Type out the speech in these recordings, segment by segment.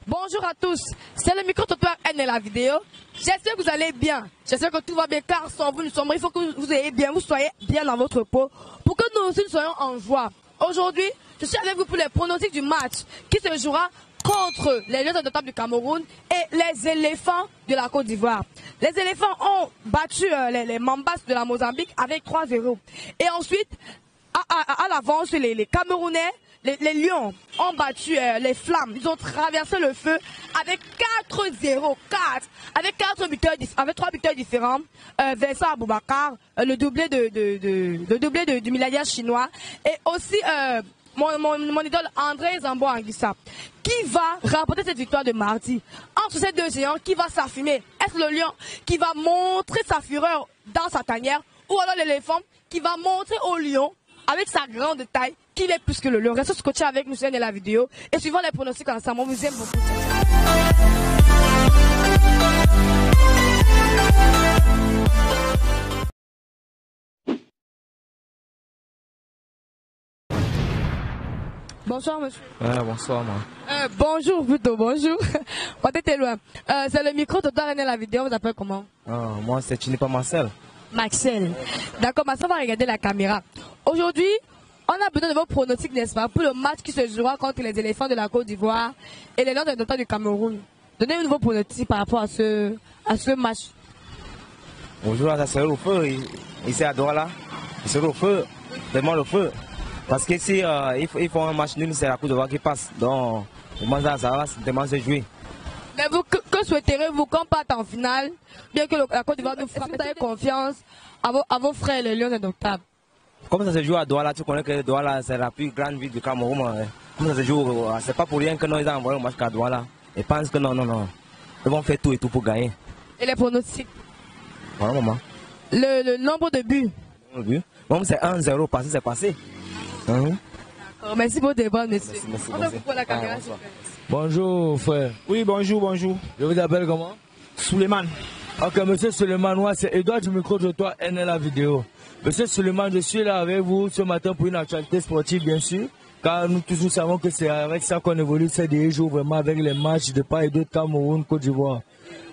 Bonjour à tous, c'est le micro-trottoir N et la vidéo. J'espère que vous allez bien, j'espère que tout va bien car sans vous, nous sommes, il faut que vous ayez bien, vous soyez bien dans votre peau pour que nous aussi nous soyons en joie. Aujourd'hui, je suis avec vous pour les pronostics du match qui se jouera contre les Lions indomptables du Cameroun et les éléphants de la Côte d'Ivoire. Les éléphants ont battu les Mambas de la Mozambique avec 3-0. Et ensuite, à l'avance, les Camerounais, les Lions ont battu les Flammes. Ils ont traversé le feu avec 4-0. Avec 3 buteurs différents. Vincent Aboubakar, le doublé du milliardaire chinois. Et aussi mon idole André Zambo Anguissa, qui va remporter cette victoire de mardi. Entre ces deux géants, qui va s'affirmer? Est-ce le lion qui va montrer sa fureur dans sa tanière, ou alors l'éléphant qui va montrer au lion, avec sa grande taille, qu'il est plus que le lion? Restez scotché avec nous sur la vidéo et suivant les pronostics ensemble. On vous aime beaucoup. Bonsoir monsieur. Bonsoir moi. Bonjour plutôt, bonjour. On était loin. C'est le micro de René la vidéo, vous appelez comment? Moi c'est tu n'es pas Marcel. Marcel. D'accord, Marcel va regarder la caméra. Aujourd'hui, on a besoin de vos pronostics, n'est-ce pas, pour le match qui se jouera contre les éléphants de la Côte d'Ivoire et les Lions indomptables du Cameroun. Donnez-nous vos pronostics par rapport à ce match. Bonjour, ça serait au feu ici à Douala. Il serait au feu, vraiment le feu. Parce que si ils font un match nul, c'est la Côte d'Ivoire qui passe. Donc, ça va tellement se jouer. Mais vous, que souhaiterez-vous qu'on parte en finale, bien que la Côte d'Ivoire nous frappe? Vous avez confiance à vos frères les Lions indomptables? Comme ça se joue à Douala, tu connais que Douala c'est la plus grande ville du Cameroun. Comme ça se joue, c'est pas pour rien que nous ils ont envoyé le match à Douala. Ils pensent que non. Ils vont faire tout et tout pour gagner. Et les pronostics? Voilà, maman. Le nombre de buts? Bon, c'est 1-0 passé, c'est passé. D'accord, merci pour le débat, monsieur. Merci. Pour la caméra, bonjour frère. Oui, bonjour. Je vous appelle comment? Souleymane. Ok, monsieur Souleymane, moi c'est Edouard du micro-trottoir N et la vidéo. Monsieur Souleymane, je suis là avec vous ce matin pour une actualité sportive, bien sûr. Car nous tous nous savons que c'est avec ça qu'on évolue ces derniers jours, vraiment avec les matchs de part et d'autre, Cameroun, Côte d'Ivoire.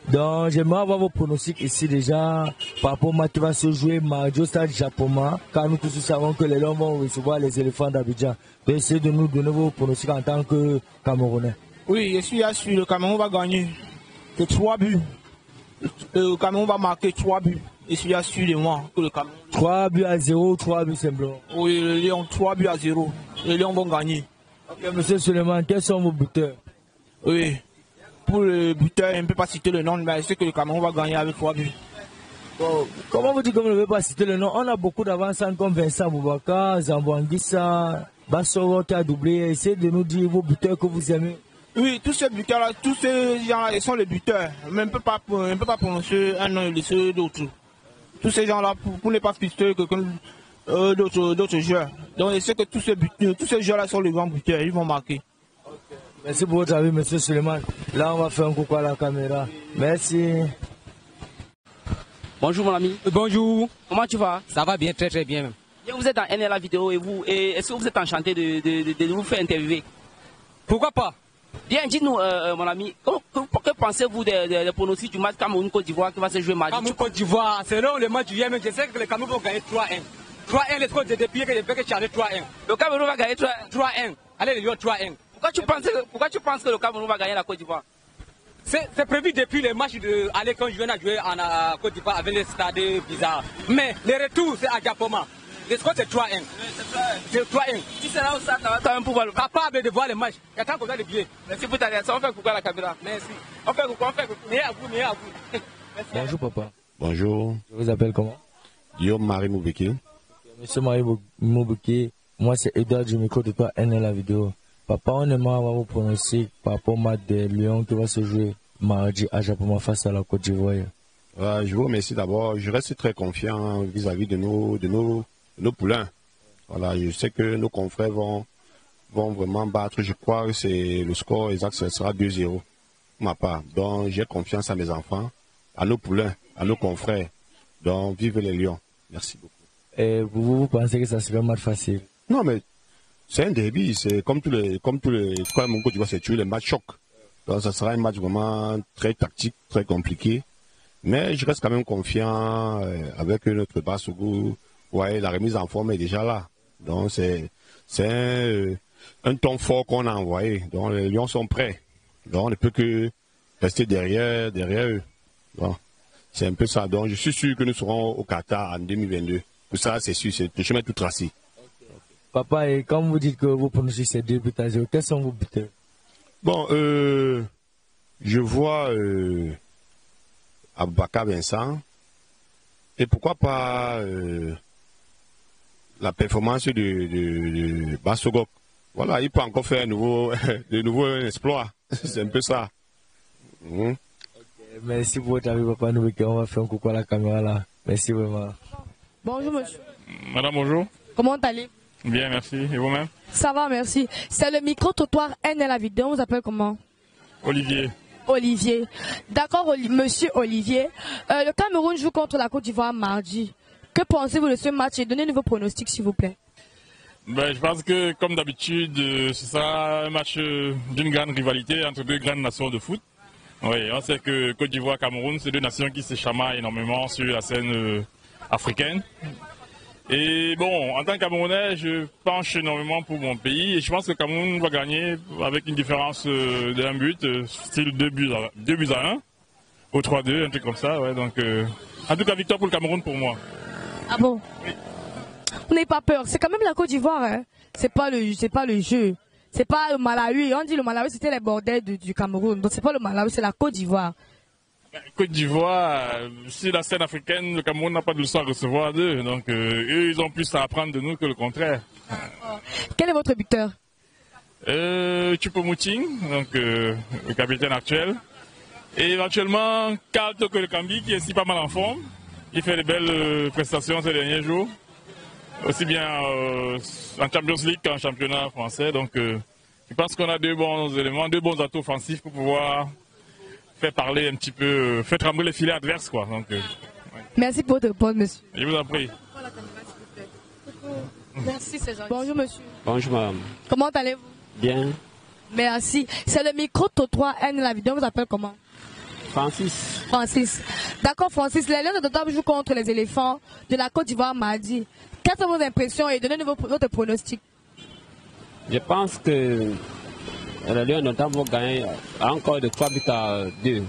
Donc j'aimerais avoir vos pronostics ici déjà par rapport au match qui va se jouer mardi au stade Japoma. Car nous tous nous savons que les Lions vont recevoir les éléphants d'Abidjan. Donc essayez de nous donner vos pronostics en tant que Camerounais. Oui, je suis assuré, le Cameroun va gagner. C'est 3 buts. Le Cameroun va marquer 3 buts. Je suis assuré de moi que le Cameroun. 3-0, 3 buts simplement. Oui, les Lions, 3-0. Les Lions vont gagner. Ok, monsieur Souleymane, quels sont vos buteurs? Oui. Pour le buteur, je ne peux pas citer le nom, mais je sais que le Cameroun va gagner avec 3 buts. Bon, comment vous dites que vous ne pouvez pas citer le nom? On a beaucoup d'avancants comme Vincent Aboubakar, Zambo Anguissa, Bassoro qui a doublé. Essayez de nous dire vos buteurs que vous aimez. Oui, tous ces buteurs-là, tous ces gens-là, ils sont les buteurs. Mais on ne peut pas prononcer un nom et laisser d'autres. Tous ces gens-là, pour ne pas citer d'autres joueurs. Donc je sais que tous ces joueurs-là sont les grands buteurs, ils vont marquer. Merci pour votre avis, monsieur Souleymane. Là, on va faire un coucou à la caméra. Merci. Bonjour mon ami. Bonjour. Comment tu vas? Ça va bien, très très bien même. Vous êtes dans NLA vidéo et est-ce que vous êtes enchanté de vous faire interviewer? Pourquoi pas? Bien, dites-nous mon ami, que pensez-vous des pronostics du match Cameroun-Côte d'Ivoire qui va se jouer mardi? Cameroun-Côte d'Ivoire, selon le match du hier, je sais que le Cameroun va gagner 3-1. 3-1, les trucs depuis que j'ai chargé 3-1. Le Cameroun va gagner 3-1. Allez, les Lions 3-1. Pourquoi tu penses que le Cameroun va gagner la Côte d'Ivoire? C'est prévu depuis les matchs de aller quand je viens à jouer en Côte d'Ivoire avec les stades bizarres. Mais le retour, c'est à Japoma. Le score, c'est 3-1. C'est 3-1. Tu seras au stade, ça va quand même pouvoir le voir. Capable de voir les matchs. J'attends qu'on a les billets. Merci pour ta réaction. On fait coucou à la caméra. Merci. On fait coucou. Meilleur à vous. Merci. Bonjour papa. Bonjour. Je vous appelle comment? Guillaume Marie Moubeki. Monsieur Marie Moubeki, moi c'est Edouard du micro-trottoir N et la vidéo. Papa, on aimerait avoir vos pronostics par rapport au match des Lions qui va se jouer mardi à Japoma face à la Côte d'Ivoire. Je vous remercie d'abord. Je reste très confiant vis-à-vis de nos poulains. Voilà, je sais que nos confrères vont vraiment battre. Je crois que c'est le score exact, ce sera 2-0 pour ma part. Donc j'ai confiance à mes enfants, à nos poulains. à nos confrères. Donc, vive les Lions. Merci beaucoup. Et vous pensez que ça serait un match facile? Non, mais c'est un derby. C'est comme tous les, quand mon coach va se tuer, les matchs choc. Donc, ça sera un match vraiment très tactique, très compliqué. Mais je reste quand même confiant avec notre Bassougou. Ouais, la remise en forme est déjà là. Donc, c'est un ton fort qu'on a envoyé. Donc, les Lions sont prêts. Donc, on ne peut que rester derrière eux. Bon, c'est un peu ça. Donc, je suis sûr que nous serons au Qatar en 2022. Tout ça, c'est sûr, c'est le chemin tout tracé. Papa, et quand vous dites que vous prononcez ces 2 buts à 0, quels sont vos buteurs? Bon, je vois Aboubakar Vincent. Et pourquoi pas la performance de Bassogok. Voilà, il peut encore faire de nouveaux exploits. C'est un peu ça. Okay, merci pour votre avis, papa. On va faire un coucou à la caméra là. Merci vraiment. Bonjour, monsieur. Madame, bonjour. Comment allez-vous? Bien, merci. Et vous-même? Ça va, merci. C'est le micro-trottoir NL la vidéo. On vous appelle comment? Olivier. Olivier. D'accord, monsieur Olivier. Le Cameroun joue contre la Côte d'Ivoire mardi. Que pensez-vous de ce match et donnez-nous vos pronostics, s'il vous plaît? Ben, je pense que, comme d'habitude, ce sera un match d'une grande rivalité entre 2 grandes nations de foot. Oui, on sait que Côte d'Ivoire et Cameroun, c'est 2 nations qui se chamaillent énormément sur la scène africaine. Et bon, en tant que Camerounais, je penche énormément pour mon pays et je pense que le Cameroun va gagner avec une différence d'un but, style 2 buts à 1, au 3-2, un truc comme ça. Ouais, donc, en tout cas, victoire pour le Cameroun pour moi. Ah bon? Oui. Vous n'avez pas peur, c'est quand même la Côte d'Ivoire, hein. C'est pas le jeu. C'est pas le Malawi. On dit le Malawi c'était les bordels du Cameroun. Donc c'est pas le Malawi, c'est la Côte d'Ivoire. Côte d'Ivoire, sur la scène africaine, le Cameroun n'a pas de leçon à recevoir d'eux. Donc eux, ils ont plus à apprendre de nous que le contraire. Quel est votre buteur? Choupo-Moting, donc le capitaine actuel. Et éventuellement, Karl Toko-Ekambi, qui est aussi pas mal en forme. Il fait de belles prestations ces derniers jours. Aussi bien en Champions League qu'en championnat français. Donc je pense qu'on a 2 bons éléments, 2 bons atouts offensifs pour pouvoir faire parler un petit peu, faire trembler les filets adverses, quoi. Donc, ouais. Merci pour votre réponse, monsieur. Je vous en prie. Merci, c'est gentil. Bonjour, monsieur. Bonjour, madame. Comment allez-vous? Bien. Merci. C'est le micro-trottoir N la vidéo. On vous appelle comment? Francis. Francis. D'accord, Francis. Les Lions de Dodab jouent contre les éléphants de la Côte d'Ivoire mardi. Quelles sont vos impressions et donnez-nous votre pronostic? Je pense que les Lions de Dodab vont gagner encore de 3 buts à 2.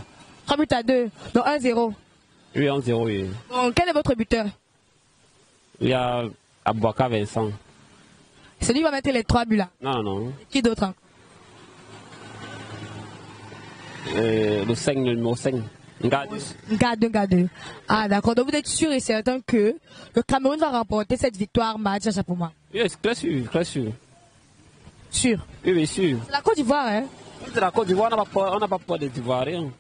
3 buts à 2, donc 1-0. Oui, 1-0, oui. Bon, quel est votre buteur? Il y a Aboubakar Vincent. Celui qui va mettre les 3 buts là? Non, non. Qui d'autre encore? Le 5, le numéro 5. Ngade. Ah d'accord, donc vous êtes sûr et certain que le Cameroun va remporter cette victoire mardi à Chapouma? Oui, c'est très sûr, très sûr. Sûr? Oui, oui, sûr. C'est la Côte d'Ivoire, hein? C'est la Côte d'Ivoire, on n'a pas peur des Ivoiriens.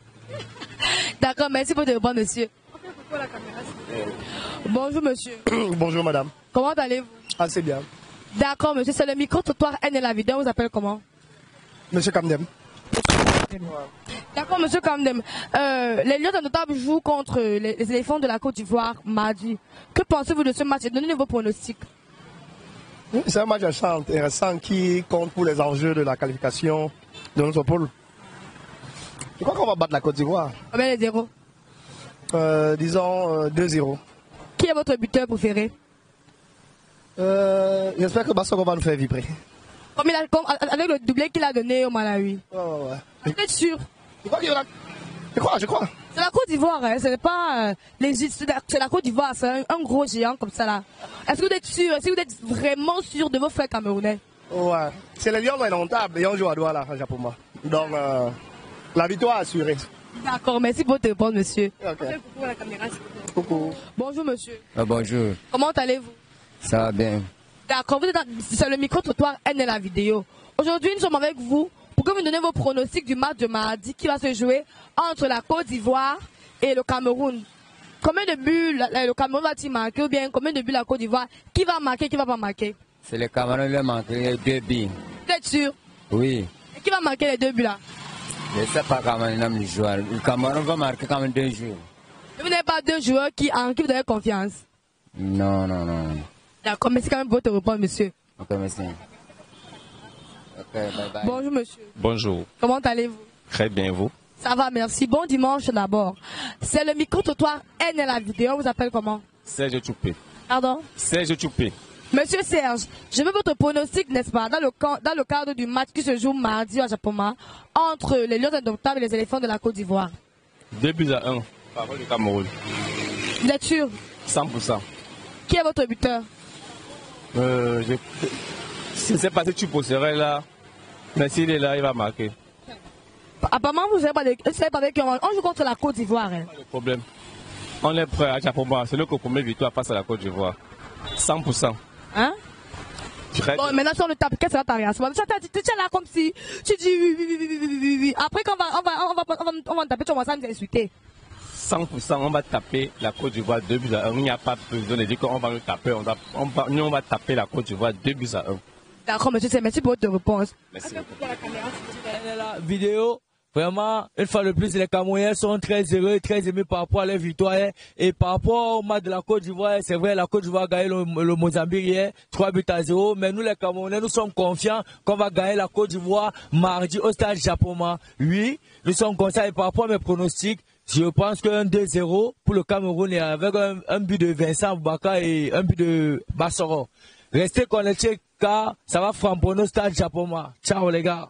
D'accord, merci pour votre réponse, monsieur. Bonjour, monsieur. Bonjour, madame. Comment allez-vous? Assez bien. D'accord, monsieur, c'est le micro-trottoir N et la vidéo, on vous appelle comment? Monsieur Kamdem. D'accord, monsieur Kamdem. Les Lions de Notable jouent contre les éléphants de la Côte d'Ivoire mardi. Que pensez-vous de ce match et donnez-nous vos pronostics? C'est un match intéressant qui compte pour les enjeux de la qualification de notre pôle. Je crois qu'on va battre la Côte d'Ivoire. Combien les 0? Disons 2-0. Qui est votre buteur préféré? J'espère que Bassoko va nous faire vibrer. Avec le doublé qu'il a donné au Malawi. Ouais. Vous êtes sûr? Je crois. C'est la Côte d'Ivoire, hein. C'est pas c'est la Côte d'Ivoire, c'est un gros géant comme ça là. Est-ce que vous êtes sûr? Est-ce que vous êtes vraiment sûr de vos frères camerounais? Ouais. C'est les Lions indomptables et on joue à Douala, à Japoma. Donc la victoire assurée. D'accord, merci pour votre réponse, monsieur. Okay. Coucou à la caméra, s'il vous plaît. Coucou. Bonjour, monsieur. Bonjour. Comment allez-vous? Ça va bien. D'accord, vous êtes sur le micro-trottoir N et la vidéo. Aujourd'hui, nous sommes avec vous pour que vous donnez vos pronostics du match de mardi qui va se jouer entre la Côte d'Ivoire et le Cameroun. Combien de buts le Cameroun va-t-il marquer ou bien combien de buts la Côte d'Ivoire? Qui va marquer, qui va pas marquer? C'est le Cameroun qui va marquer 2 buts. Vous êtes sûr? Oui. Et qui va marquer les 2 buts là? Je ne sais pas comment il a joué. Le Cameroun va marquer quand même 2 jours. Vous n'avez pas deux joueurs en qui vous avez confiance? Non, non, non. D'accord, merci quand même pour votre réponse, monsieur. Ok, merci. Ok, bye bye. Bonjour, monsieur. Bonjour. Comment allez-vous? Très bien, vous? Ça va, merci. Bon dimanche d'abord. C'est le micro-trottoir N la vidéo. On vous appelle comment? Serge Tchoupé. Pardon? Serge Tchoupé. Monsieur Serge, je veux votre pronostic, n'est-ce pas, dans le cadre du match qui se joue mardi à Japoma entre les Lions Indomptables et les éléphants de la Côte d'Ivoire. 2-1. Faveur du Cameroun. Vous êtes sûr? 100%. Qui est votre buteur? Je ne sais pas si tu poserais là, mais s'il est là, il va marquer. Apparemment, vous ne savez pas avec qui on joue contre la Côte d'Ivoire. Hein. Pas de problème. On est prêt à Japoma. C'est le premier victoire face à la Côte d'Ivoire. 100%. Hein? Bon, maintenant, si on le tape, qu'est-ce que ça ta réaction? Tu tiens là comme si tu dis oui. Après, quand on va taper, tu vas nous insulter. 100%, on va taper la Côte d'Ivoire 2-1. Il n'y a pas besoin de dire qu'on va le taper. Nous, on va taper la Côte d'Ivoire 2-1. D'accord, monsieur, merci pour votre réponse. Merci. La vidéo, vraiment, une fois de plus, les Camerounais sont très heureux, très émus par rapport à leur victoire. Et par rapport au match de la Côte d'Ivoire, c'est vrai, la Côte d'Ivoire a gagné le Mozambique hier, 3-0. Mais nous, les Camerounais, nous sommes confiants qu'on va gagner la Côte d'Ivoire mardi au stade Japoma. Oui, nous sommes conscients. Et par rapport à mes pronostics, je pense qu'un 2-0 pour le Cameroun et avec un but de Vincent Boubacar et un but de Bassoro. Restez connectés car ça va framboyer au stade Japoma. Ciao les gars.